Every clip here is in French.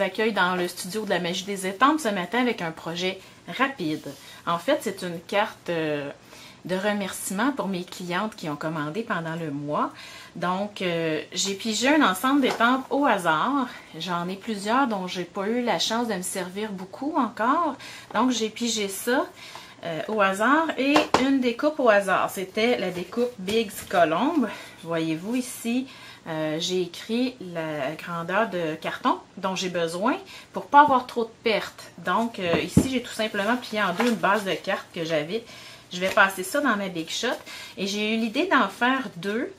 accueille dans le studio de la magie des estampes ce matin avec un projet rapide. En fait, c'est une carte de remerciement pour mes clientes qui ont commandé pendant le mois. Donc, j'ai pigé un ensemble d'estampes au hasard. J'en ai plusieurs dont j'ai pas eu la chance de me servir beaucoup encore. Donc, j'ai pigé ça au hasard et une découpe au hasard. C'était la découpe Biggs Colombe. Voyez-vous ici, j'ai écrit la grandeur de carton dont j'ai besoin pour pas avoir trop de pertes. Donc, ici, j'ai tout simplement plié en deux une base de cartes que j'avais. Je vais passer ça dans ma Big Shot et j'ai eu l'idée d'en faire deux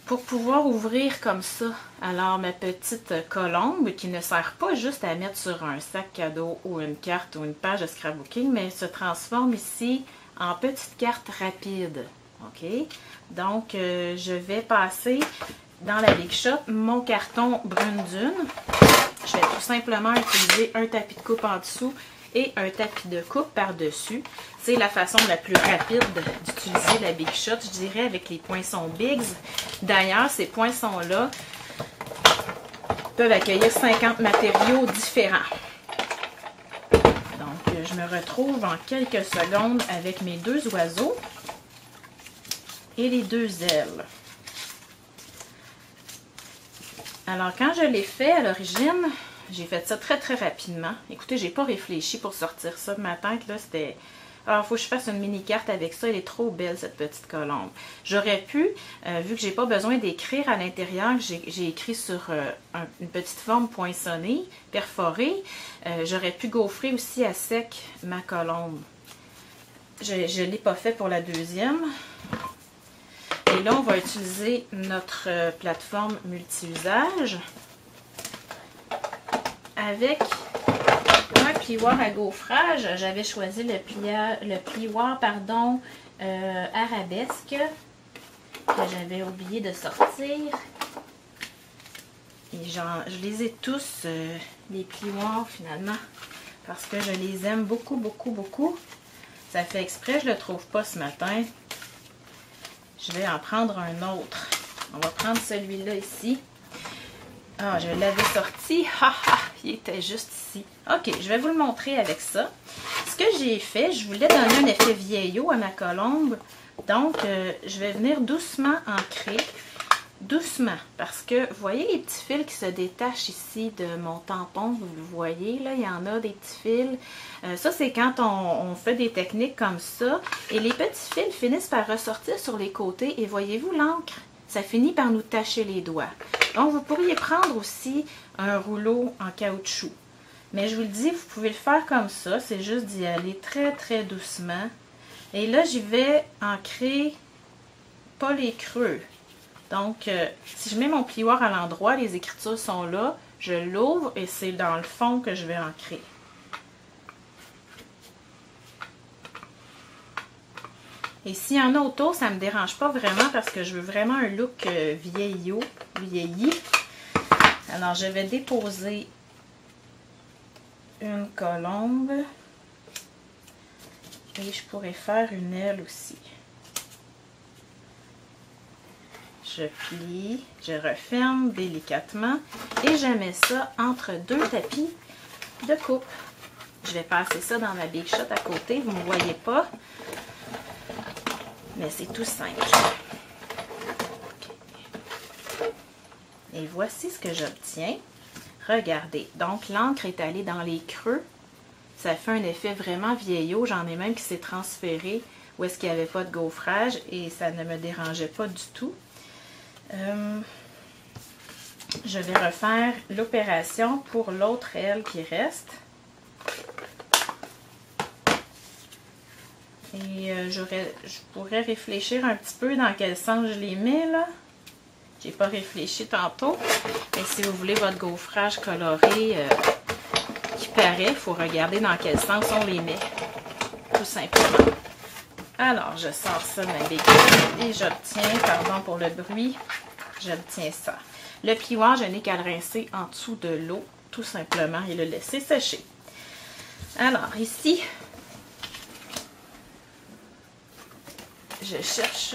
pour pouvoir ouvrir comme ça. Alors, ma petite colombe qui ne sert pas juste à mettre sur un sac cadeau ou une carte ou une page de scrapbooking, mais se transforme ici en petite carte rapide. OK? Donc, je vais passer dans la Big Shot mon carton brune dune. Je vais tout simplement utiliser un tapis de coupe en dessous et un tapis de coupe par-dessus. C'est la façon la plus rapide d'utiliser la Big Shot, je dirais, avec les poinçons Biggs. D'ailleurs, ces poinçons-là peuvent accueillir 50 matériaux différents. Donc, je me retrouve en quelques secondes avec mes deux oiseaux et les deux ailes. Alors, quand je l'ai fait à l'origine, j'ai fait ça très très rapidement. Écoutez, j'ai pas réfléchi pour sortir ça de ma tête. Là, c'était... Alors, il faut que je fasse une mini carte avec ça. Elle est trop belle, cette petite colombe. J'aurais pu, vu que j'ai pas besoin d'écrire à l'intérieur, j'ai écrit sur une petite forme poinçonnée, perforée, j'aurais pu gaufrer aussi à sec ma colombe. Je ne l'ai pas fait pour la deuxième. Et là, on va utiliser notre plateforme multi-usage avec un plioir à gaufrage. J'avais choisi le plioir arabesque que j'avais oublié de sortir. Et je les ai tous, les plioirs finalement, parce que je les aime beaucoup, beaucoup, beaucoup. Ça fait exprès, je ne le trouve pas ce matin. Je vais en prendre un autre. On va prendre celui-là ici. Ah, je l'avais sorti. Il était juste ici. OK, je vais vous le montrer avec ça. Ce que j'ai fait, je voulais donner un effet vieillot à ma colombe. Donc, je vais venir doucement ancrer. Doucement, parce que vous voyez les petits fils qui se détachent ici de mon tampon, vous le voyez, là, il y en a des petits fils. Ça, c'est quand on fait des techniques comme ça. Et les petits fils finissent par ressortir sur les côtés. Et voyez-vous l'encre? Ça finit par nous tacher les doigts. Donc, vous pourriez prendre aussi un rouleau en caoutchouc. Mais je vous le dis, vous pouvez le faire comme ça. C'est juste d'y aller très, très doucement. Et là, j'y vais ancrer pas les creux. Donc, si je mets mon plioir à l'endroit, les écritures sont là. Je l'ouvre et c'est dans le fond que je vais ancrer. Et s'il y en a autour, ça ne me dérange pas vraiment parce que je veux vraiment un look vieilli. Alors, je vais déposer une colombe et je pourrais faire une aile aussi. Je plie, je referme délicatement et je mets ça entre deux tapis de coupe. Je vais passer ça dans ma Big Shot à côté, vous ne me voyez pas. Mais c'est tout simple. Okay. Et voici ce que j'obtiens. Regardez, donc l'encre est allée dans les creux. Ça fait un effet vraiment vieillot. J'en ai même qui s'est transféré où est-ce qu'il n'y avait pas de gaufrage et ça ne me dérangeait pas du tout. Je vais refaire l'opération pour l'autre aile qui reste. Et je pourrais réfléchir un petit peu dans quel sens je les mets là. J'ai pas réfléchi tantôt. Et si vous voulez votre gaufrage coloré qui paraît, il faut regarder dans quel sens on les met. Tout simplement. Alors, je sors ça de ma Big Shot et j'obtiens, pardon pour le bruit, j'obtiens ça. Le plioir, je n'ai qu'à le rincer en dessous de l'eau, tout simplement, et le laisser sécher. Alors, ici, je cherche...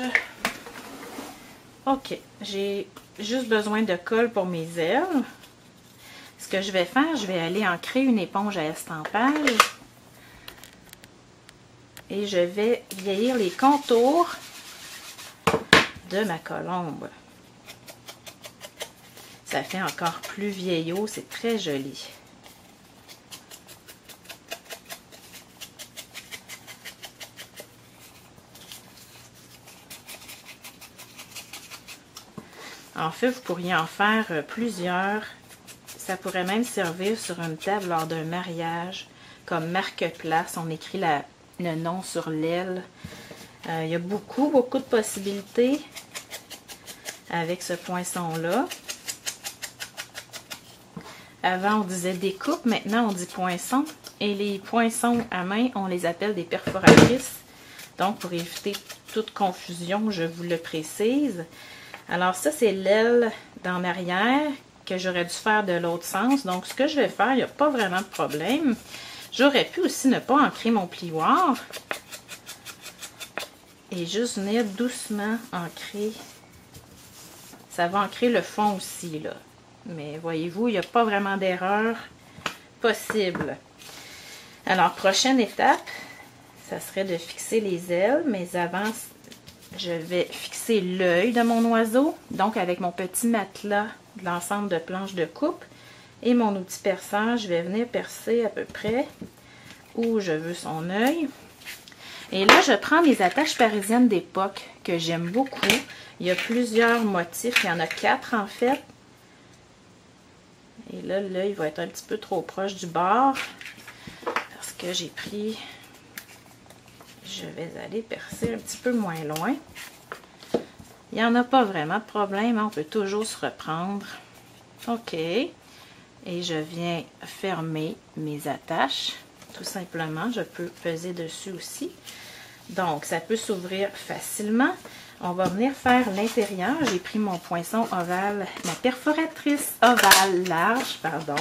OK, j'ai juste besoin de colle pour mes ailes. ce que je vais faire, je vais aller ancrer une éponge à estampage. Et je vais vieillir les contours de ma colombe. Ça fait encore plus vieillot, c'est très joli. En fait, vous pourriez en faire plusieurs. Ça pourrait même servir sur une table lors d'un mariage, comme marque-place. On écrit le nom sur l'aile. Il y a beaucoup de possibilités avec ce poinçon-là. Avant, on disait découpe, maintenant on dit poinçon. Et les poinçons à main, on les appelle des perforatrices. Donc, pour éviter toute confusion, je vous le précise. Alors ça, c'est l'aile d'en arrière que j'aurais dû faire de l'autre sens. Donc, ce que je vais faire, il n'y a pas vraiment de problème. J'aurais pu aussi ne pas ancrer mon plioir et juste venir doucement ancrer. Ça va ancrer le fond aussi, là. Mais voyez-vous, il n'y a pas vraiment d'erreur possible. Alors, prochaine étape, ça serait de fixer les ailes, mais avant, je vais fixer l'œil de mon oiseau, donc avec mon petit matelas de l'ensemble de planches de coupe et mon outil perçeur, je vais venir percer à peu près où je veux son œil. Et là, je prends mes attaches parisiennes d'époque que j'aime beaucoup. Il y a plusieurs motifs, il y en a 4 en fait. Et là, l'œil va être un petit peu trop proche du bord parce que j'ai pris... Je vais aller percer un petit peu moins loin. Il n'y en a pas vraiment de problème, on peut toujours se reprendre. OK. Et je viens fermer mes attaches. Tout simplement, je peux peser dessus aussi. Donc, ça peut s'ouvrir facilement. On va venir faire l'intérieur. J'ai pris mon poinçon ovale, ma perforatrice ovale large, pardon.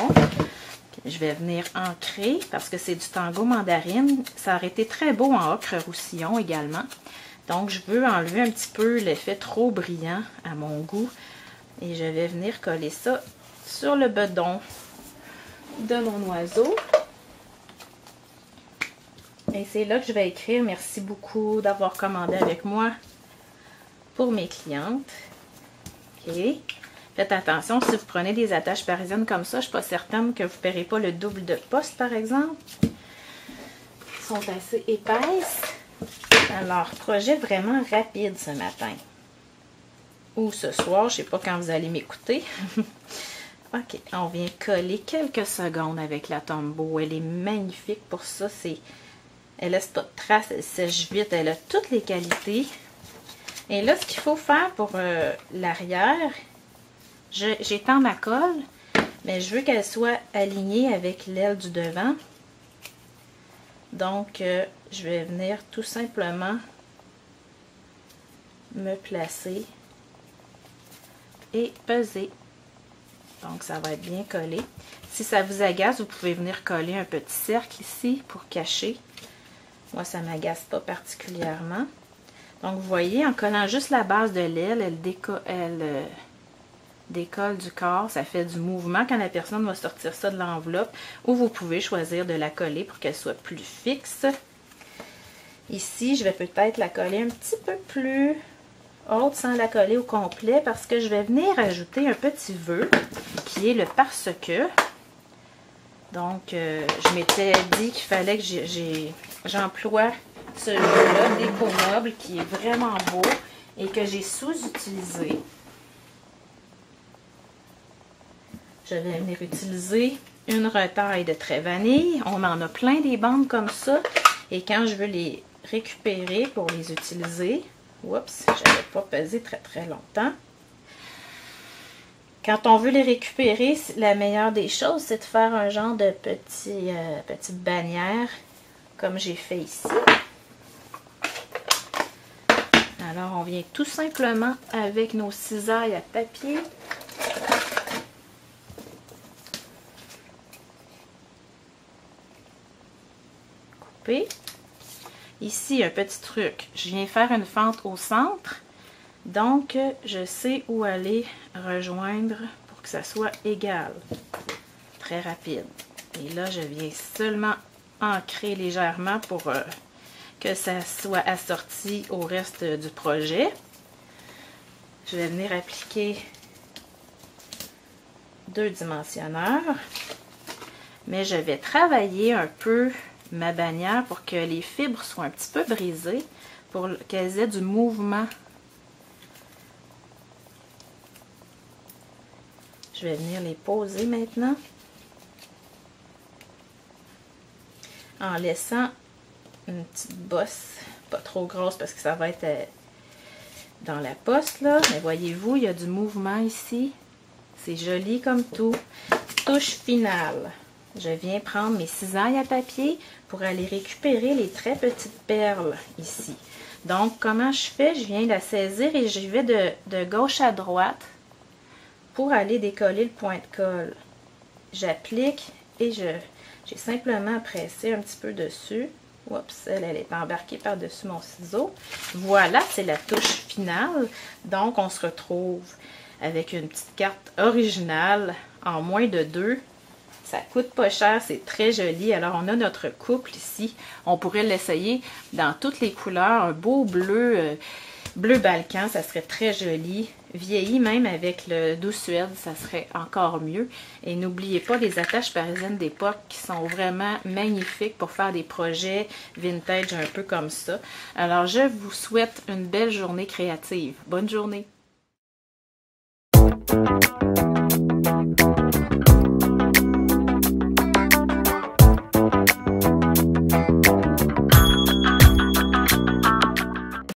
Je vais venir ancrer parce que c'est du tango mandarine. Ça aurait été très beau en ocre roussillon également. Donc, je veux enlever un petit peu l'effet trop brillant à mon goût. Et je vais venir coller ça sur le bedon de mon oiseau. Et c'est là que je vais écrire « Merci beaucoup d'avoir commandé avec moi pour mes clientes. » OK. Faites attention, si vous prenez des attaches parisiennes comme ça, je ne suis pas certaine que vous ne paierez pas le double de poste, par exemple. Elles sont assez épaisses. Alors, projet vraiment rapide ce matin. Ou ce soir, je ne sais pas quand vous allez m'écouter. OK, on vient coller quelques secondes avec la Tombow. Elle est magnifique pour ça. Elle laisse pas de traces, elle sèche vite, elle a toutes les qualités. Et là, ce qu'il faut faire pour l'arrière... J'étends ma colle, mais je veux qu'elle soit alignée avec l'aile du devant. Donc, je vais venir tout simplement me placer et peser. Donc, ça va être bien collé. Si ça vous agace, vous pouvez venir coller un petit cercle ici pour cacher. Moi, ça ne m'agace pas particulièrement. Donc, vous voyez, en collant juste la base de l'aile, elle décolle du corps, ça fait du mouvement quand la personne va sortir ça de l'enveloppe, ou vous pouvez choisir de la coller pour qu'elle soit plus fixe. Ici, je vais peut-être la coller un petit peu plus haute sans la coller au complet parce que je vais venir ajouter un petit vœu qui est le parce-que. Donc, je m'étais dit qu'il fallait que j'emploie ce jeu-là, Déco Noble, qui est vraiment beau et que j'ai sous-utilisé. Je vais venir utiliser une retaille de trait vanille. On en a plein des bandes comme ça. Et quand je veux les récupérer pour les utiliser, oups, je n'avais pas pesé très longtemps. Quand on veut les récupérer, la meilleure des choses, c'est de faire un genre de petite bannière, comme j'ai fait ici. Alors, on vient tout simplement avec nos cisailles à papier. Ici, un petit truc. Je viens faire une fente au centre. Donc, je sais où aller rejoindre pour que ça soit égal. très rapide. Et là, je viens seulement ancrer légèrement pour que ça soit assorti au reste du projet. Je vais venir appliquer 2 dimensionneurs. Mais je vais travailler un peu ma bannière pour que les fibres soient un petit peu brisées, pour qu'elles aient du mouvement. Je vais venir les poser maintenant. En laissant une petite bosse, pas trop grosse parce que ça va être dans la poste là. Mais voyez-vous, il y a du mouvement ici. C'est joli comme tout. Touche finale. Je viens prendre mes cisailles à papier pour aller récupérer les très petites perles ici. Donc, comment je fais? Je viens la saisir et je vais de gauche à droite pour aller décoller le point de colle. J'applique et j'ai simplement pressé un petit peu dessus. Oups, elle est embarquée par-dessus mon ciseau. Voilà, c'est la touche finale. Donc, on se retrouve avec une petite carte originale en moins de 2. Ça coûte pas cher, c'est très joli. Alors, on a notre couple ici. On pourrait l'essayer dans toutes les couleurs. Un beau bleu, bleu Balkan, ça serait très joli. Vieilli même avec le doux suède, ça serait encore mieux. Et n'oubliez pas les attaches parisiennes d'époque qui sont vraiment magnifiques pour faire des projets vintage un peu comme ça. Alors, je vous souhaite une belle journée créative. Bonne journée!